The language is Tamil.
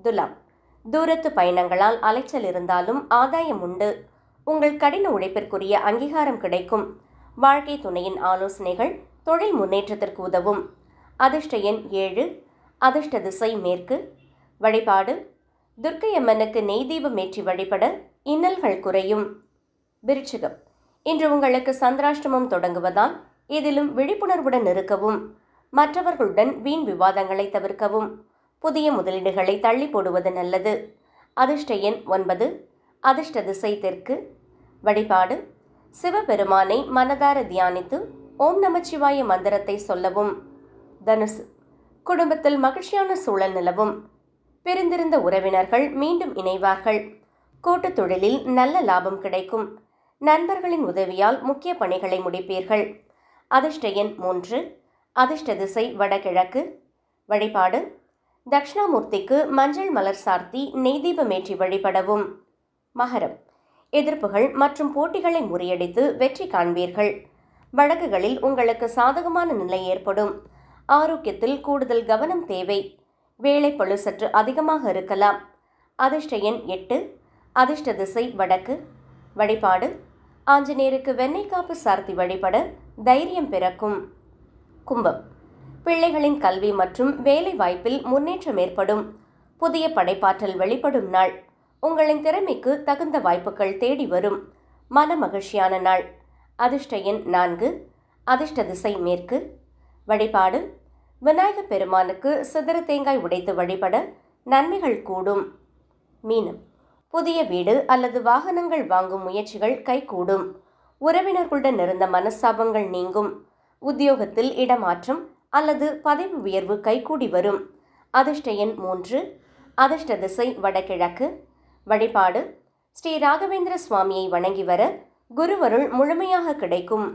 துலாம். தூரத்து பயணங்களால் அலைச்சல் இருந்தாலும் ஆதாயம் உண்டு. உங்கள் கடின உழைப்பிற்குரிய அங்கீகாரம் கிடைக்கும். வாழ்க்கை துணையின் ஆலோசனைகள் தொழில் முன்னேற்றத்திற்கு உதவும். அதிர்ஷ்ட எண் 7. அதிர்ஷ்ட திசை மேற்கு. வழிபாடு துர்க்கையம்மனுக்கு நெய் தீபம் ஏற்றி வழிபட இன்னல்கள் குறையும். விருச்சிகம். இன்று உங்களுக்கு சந்திராஷ்டமம் தொடங்குவதால் இதிலும் விழிப்புணர்வுடன் இருக்கவும். மற்றவர்களுடன் வீண் விவாதங்களை தவிர்க்கவும். புதிய முதலீடுகளை தள்ளி போடுவது நல்லது. அதிர்ஷ்ட எண் 9. அதிர்ஷ்ட திசை தெற்கு. வழிபாடு சிவபெருமானை மனதார தியானித்து ஓம் நமச்சிவாய மந்திரத்தை சொல்லவும். தனுசு. குடும்பத்தில் மகிழ்ச்சியான சூழல் நிலவும். பிரிந்திருந்த உறவினர்கள் மீண்டும் இணைவார்கள். கூட்டுத் தொழிலில் நல்ல லாபம் கிடைக்கும். நண்பர்களின் உதவியால் முக்கிய பணிகளை முடிப்பீர்கள். அதிர்ஷ்ட எண் 3. அதிர்ஷ்ட திசை வடகிழக்கு. வழிபாடு தட்சிணாமூர்த்திக்கு மஞ்சள் மலர் சார்த்தி நெய் தீபமேற்றி வழிபடவும். மகரம். எதிர்ப்புகள் மற்றும் போட்டிகளை முறியடித்து வெற்றி காண்பீர்கள். வழக்குகளில் உங்களுக்கு சாதகமான நிலை ஏற்படும். ஆரோக்கியத்தில் கூடுதல் கவனம் தேவை. வேலைப்பளு சற்று அதிகமாக இருக்கலாம். அதிர்ஷ்ட எண் 8. அதிர்ஷ்ட திசை வடக்கு. வழிபாடு ஆஞ்சநேயருக்கு வெண்ணெய் காப்பு சார்த்தி வழிபட தைரியம் பிறக்கும். கும்பம். பிள்ளைகளின் கல்வி மற்றும் வேலை வாய்ப்பில் முன்னேற்றம் ஏற்படும். புதிய படைப்பாற்றல் வெளிப்படும் நாள். உங்களின் திறமைக்கு தகுந்த வாய்ப்புகள் தேடி வரும். மன மகிழ்ச்சியான நாள். அதிர்ஷ்ட எண் 4. அதிர்ஷ்ட திசை மேற்கு. வழிபாடு விநாயகப் பெருமானுக்கு சிதறு தேங்காய் உடைத்து வழிபட நன்மைகள் கூடும். மீனம். புதிய வீடு அல்லது வாகனங்கள் வாங்கும் முயற்சிகள் கைகூடும். உறவினர்களுடன் இருந்த மனஸ்தாபங்கள் நீங்கும். உத்தியோகத்தில் இடமாற்றம் அல்லது பதவி உயர்வு கைகூடி வரும். அதிர்ஷ்ட எண் 3. அதிர்ஷ்ட திசை வடகிழக்கு. வழிபாடு ஸ்ரீ ராகவேந்திர சுவாமியை வணங்கி வர குருவருள் முழுமையாக கிடைக்கும்.